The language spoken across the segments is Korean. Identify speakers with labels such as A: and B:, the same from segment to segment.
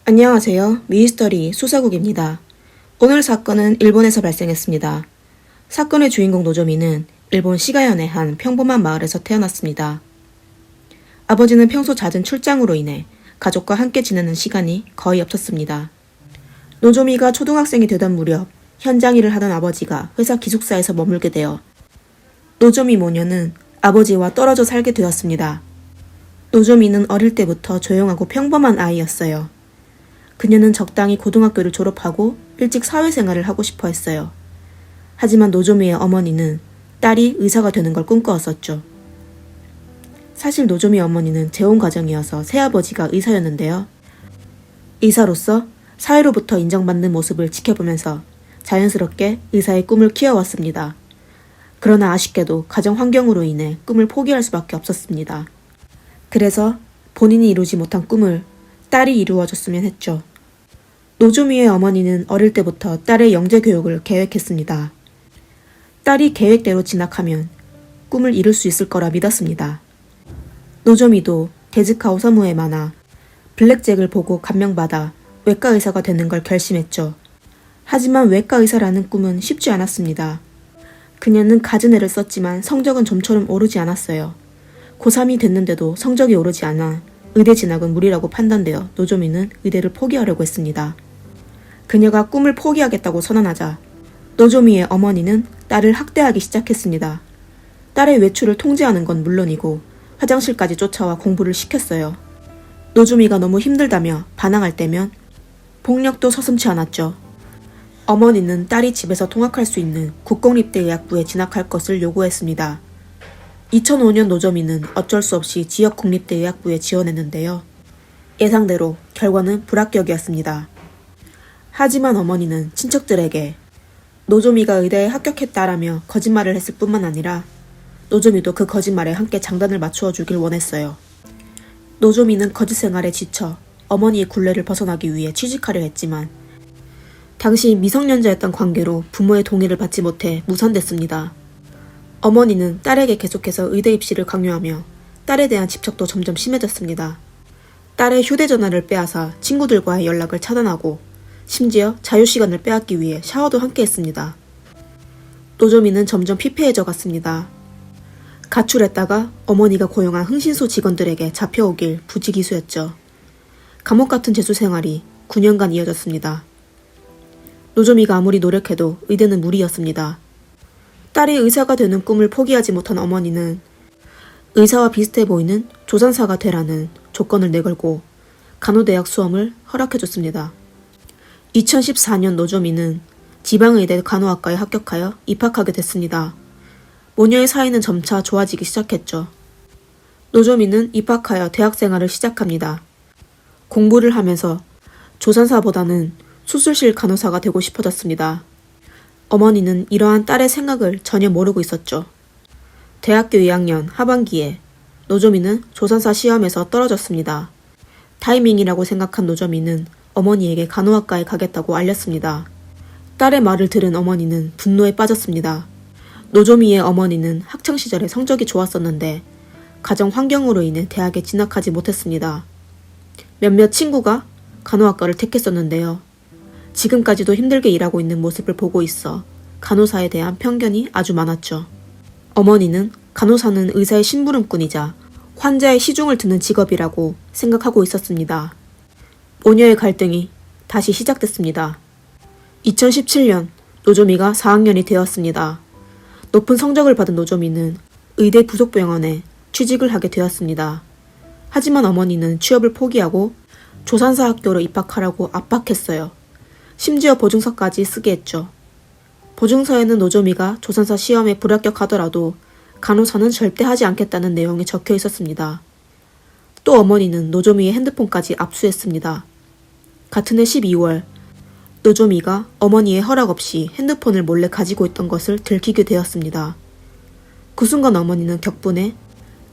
A: 안녕하세요. 미스터리 수사국입니다. 오늘 사건은 일본에서 발생했습니다. 사건의 주인공 노조미는 일본 시가현의 한 평범한 마을에서 태어났습니다. 아버지는 평소 잦은 출장으로 인해 가족과 함께 지내는 시간이 거의 없었습니다. 노조미가 초등학생이 되던 무렵 현장 일을 하던 아버지가 회사 기숙사에서 머물게 되어 노조미 모녀는 아버지와 떨어져 살게 되었습니다. 노조미는 어릴 때부터 조용하고 평범한 아이였어요. 그녀는 적당히 고등학교를 졸업하고 일찍 사회생활을 하고 싶어 했어요. 하지만 노조미의 어머니는 딸이 의사가 되는 걸 꿈꿔왔었죠. 사실 노조미 어머니는 재혼 가정이어서 새아버지가 의사였는데요. 의사로서 사회로부터 인정받는 모습을 지켜보면서 자연스럽게 의사의 꿈을 키워왔습니다. 그러나 아쉽게도 가정 환경으로 인해 꿈을 포기할 수밖에 없었습니다. 그래서 본인이 이루지 못한 꿈을 딸이 이루어줬으면 했죠. 노조미의 어머니는 어릴 때부터 딸의 영재 교육을 계획했습니다. 딸이 계획대로 진학하면 꿈을 이룰 수 있을 거라 믿었습니다. 노조미도 데즈카 오사무의 만화 블랙잭을 보고 감명받아 외과 의사가 되는 걸 결심했죠. 하지만 외과 의사라는 꿈은 쉽지 않았습니다. 그녀는 갖은 애를 썼지만 성적은 좀처럼 오르지 않았어요. 고3이 됐는데도 성적이 오르지 않아 의대 진학은 무리라고 판단되어 노조미는 의대를 포기하려고 했습니다. 그녀가 꿈을 포기하겠다고 선언하자 노조미의 어머니는 딸을 학대하기 시작했습니다. 딸의 외출을 통제하는 건 물론이고 화장실까지 쫓아와 공부를 시켰어요. 노조미가 너무 힘들다며 반항할 때면 폭력도 서슴지 않았죠. 어머니는 딸이 집에서 통학할 수 있는 국공립대의학부에 진학할 것을 요구했습니다. 2005년 노조미는 어쩔 수 없이 지역 국립대의학부에 지원했는데요. 예상대로 결과는 불합격이었습니다. 하지만 어머니는 친척들에게 노조미가 의대에 합격했다라며 거짓말을 했을 뿐만 아니라 노조미도 그 거짓말에 함께 장단을 맞추어 주길 원했어요. 노조미는 거짓 생활에 지쳐 어머니의 굴레를 벗어나기 위해 취직하려 했지만 당시 미성년자였던 관계로 부모의 동의를 받지 못해 무산됐습니다. 어머니는 딸에게 계속해서 의대 입시를 강요하며 딸에 대한 집착도 점점 심해졌습니다. 딸의 휴대전화를 빼앗아 친구들과의 연락을 차단하고 심지어 자유시간을 빼앗기 위해 샤워도 함께 했습니다. 노조미는 점점 피폐해져 갔습니다. 가출했다가 어머니가 고용한 흥신소 직원들에게 잡혀오길 부지기수였죠. 감옥 같은 재수 생활이 9년간 이어졌습니다. 노조미가 아무리 노력해도 의대는 무리였습니다. 딸이 의사가 되는 꿈을 포기하지 못한 어머니는 의사와 비슷해 보이는 조산사가 되라는 조건을 내걸고 간호대학 수험을 허락해줬습니다. 2014년 노조미는 지방의대 간호학과에 합격하여 입학하게 됐습니다. 모녀의 사이는 점차 좋아지기 시작했죠. 노조미는 입학하여 대학생활을 시작합니다. 공부를 하면서 조산사보다는 수술실 간호사가 되고 싶어졌습니다. 어머니는 이러한 딸의 생각을 전혀 모르고 있었죠. 대학교 2학년 하반기에 노조미는 조산사 시험에서 떨어졌습니다. 타이밍이라고 생각한 노조미는 어머니에게 간호학과에 가겠다고 알렸습니다. 딸의 말을 들은 어머니는 분노에 빠졌습니다. 노조미의 어머니는 학창시절에 성적이 좋았었는데 가정 환경으로 인해 대학에 진학하지 못했습니다. 몇몇 친구가 간호학과를 택했었는데요. 지금까지도 힘들게 일하고 있는 모습을 보고 있어 간호사에 대한 편견이 아주 많았죠. 어머니는 간호사는 의사의 심부름꾼이자 환자의 시중을 듣는 직업이라고 생각하고 있었습니다. 모녀의 갈등이 다시 시작됐습니다. 2017년 노조미가 4학년이 되었습니다. 높은 성적을 받은 노조미는 의대 부속병원에 취직을 하게 되었습니다. 하지만 어머니는 취업을 포기하고 조산사 학교로 입학하라고 압박했어요. 심지어 보증서까지 쓰게 했죠. 보증서에는 노조미가 조산사 시험에 불합격하더라도 간호사는 절대 하지 않겠다는 내용이 적혀 있었습니다. 또 어머니는 노조미의 핸드폰까지 압수했습니다. 같은 해 12월 노조미가 어머니의 허락 없이 핸드폰을 몰래 가지고 있던 것을 들키게 되었습니다. 그 순간 어머니는 격분해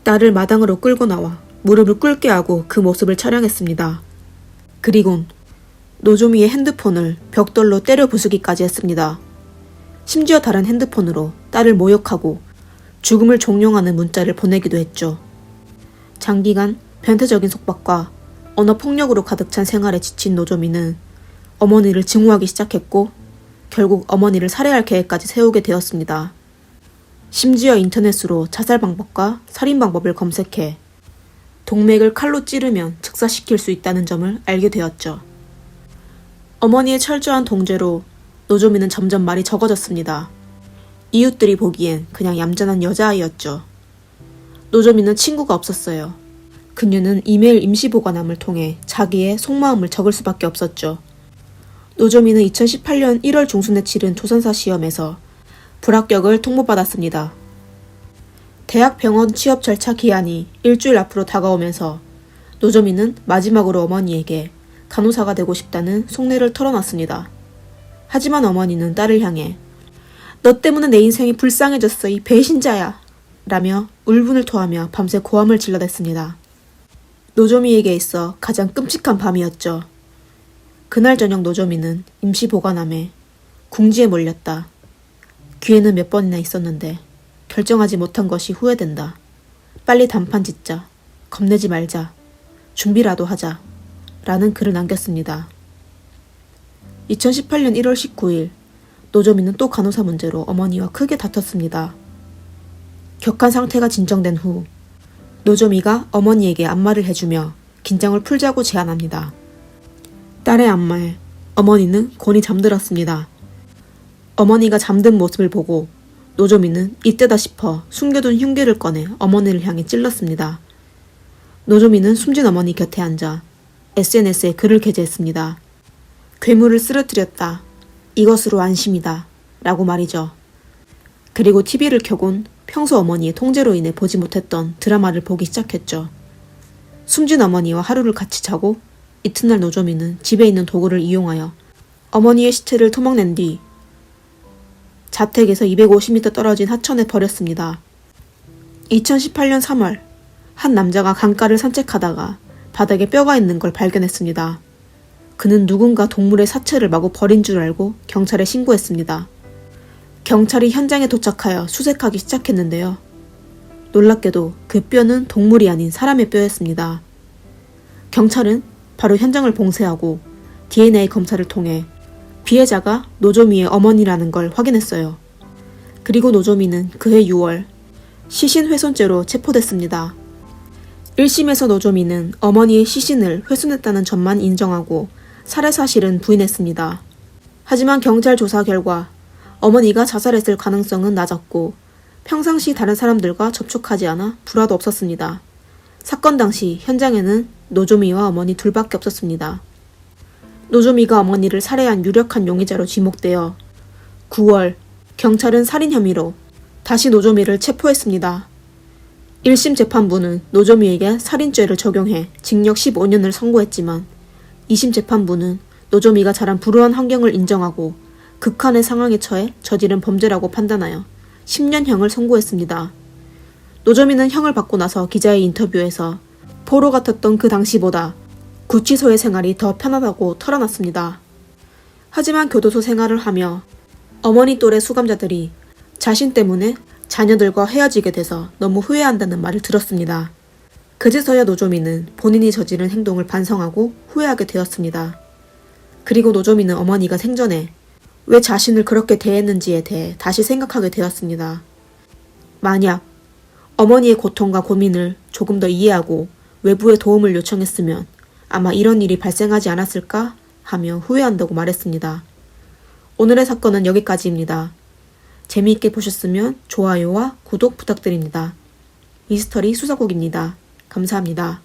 A: 딸을 마당으로 끌고 나와 무릎을 꿇게 하고 그 모습을 촬영했습니다. 그리곤 노조미의 핸드폰을 벽돌로 때려 부수기까지 했습니다. 심지어 다른 핸드폰으로 딸을 모욕하고 죽음을 종용하는 문자를 보내기도 했죠. 장기간 변태적인 속박과 언어폭력으로 가득 찬 생활에 지친 노조미는 어머니를 증오하기 시작했고 결국 어머니를 살해할 계획까지 세우게 되었습니다. 심지어 인터넷으로 자살 방법과 살인 방법을 검색해 동맥을 칼로 찌르면 즉사시킬 수 있다는 점을 알게 되었죠. 어머니의 철저한 통제로 노조미는 점점 말이 적어졌습니다. 이웃들이 보기엔 그냥 얌전한 여자아이였죠. 노조미는 친구가 없었어요. 그녀는 이메일 임시보관함을 통해 자기의 속마음을 적을 수밖에 없었죠. 노조미는 2018년 1월 중순에 치른 조선사 시험에서 불합격을 통보받았습니다. 대학 병원 취업 절차 기한이 일주일 앞으로 다가오면서 노조미는 마지막으로 어머니에게 간호사가 되고 싶다는 속내를 털어놨습니다. 하지만 어머니는 딸을 향해 너 때문에 내 인생이 불쌍해졌어 이 배신자야 라며 울분을 토하며 밤새 고함을 질러댔습니다. 노조미에게 있어 가장 끔찍한 밤이었죠. 그날 저녁 노조미는 임시보관함에 궁지에 몰렸다. 기회는 몇 번이나 있었는데 결정하지 못한 것이 후회된다. 빨리 단판 짓자. 겁내지 말자. 준비라도 하자. 라는 글을 남겼습니다. 2018년 1월 19일 노조미는 또 간호사 문제로 어머니와 크게 다퉜습니다. 격한 상태가 진정된 후 노조미가 어머니에게 안마를 해주며 긴장을 풀자고 제안합니다. 딸의 안마에 어머니는 곤히 잠들었습니다. 어머니가 잠든 모습을 보고 노조미는 이때다 싶어 숨겨둔 흉기를 꺼내 어머니를 향해 찔렀습니다. 노조미는 숨진 어머니 곁에 앉아 SNS에 글을 게재했습니다. 괴물을 쓰러뜨렸다. 이것으로 안심이다. 라고 말이죠. 그리고 TV를 켜곤 평소 어머니의 통제로 인해 보지 못했던 드라마를 보기 시작했죠. 숨진 어머니와 하루를 같이 자고 이튿날 노조미는 집에 있는 도구를 이용하여 어머니의 시체를 토막낸 뒤 자택에서 250m 떨어진 하천에 버렸습니다. 2018년 3월 한 남자가 강가를 산책하다가 바닥에 뼈가 있는 걸 발견했습니다. 그는 누군가 동물의 사체를 마구 버린 줄 알고 경찰에 신고했습니다. 경찰이 현장에 도착하여 수색하기 시작했는데요. 놀랍게도 그 뼈는 동물이 아닌 사람의 뼈였습니다. 경찰은 바로 현장을 봉쇄하고 DNA 검사를 통해 피해자가 노조미의 어머니라는 걸 확인했어요. 그리고 노조미는 그해 6월 시신훼손죄로 체포됐습니다. 1심에서 노조미는 어머니의 시신을 훼손했다는 점만 인정하고 살해 사실은 부인했습니다. 하지만 경찰 조사 결과 어머니가 자살했을 가능성은 낮았고 평상시 다른 사람들과 접촉하지 않아 불화도 없었습니다. 사건 당시 현장에는 노조미와 어머니 둘밖에 없었습니다. 노조미가 어머니를 살해한 유력한 용의자로 지목되어 9월 경찰은 살인 혐의로 다시 노조미를 체포했습니다. 1심 재판부는 노조미에게 살인죄를 적용해 징역 15년을 선고했지만 2심 재판부는 노조미가 자란 불우한 환경을 인정하고 극한의 상황에 처해 저지른 범죄라고 판단하여 10년형을 선고했습니다. 노조미는 형을 받고 나서 기자의 인터뷰에서 포로 같았던 그 당시보다 구치소의 생활이 더 편하다고 털어놨습니다. 하지만 교도소 생활을 하며 어머니 또래 수감자들이 자신 때문에 자녀들과 헤어지게 돼서 너무 후회한다는 말을 들었습니다. 그제서야 노조미는 본인이 저지른 행동을 반성하고 후회하게 되었습니다. 그리고 노조미는 어머니가 생전에 왜 자신을 그렇게 대했는지에 대해 다시 생각하게 되었습니다. 만약 어머니의 고통과 고민을 조금 더 이해하고 외부의 도움을 요청했으면 아마 이런 일이 발생하지 않았을까 하며 후회한다고 말했습니다. 오늘의 사건은 여기까지입니다. 재미있게 보셨으면 좋아요와 구독 부탁드립니다. 미스터리 수사국입니다. 감사합니다.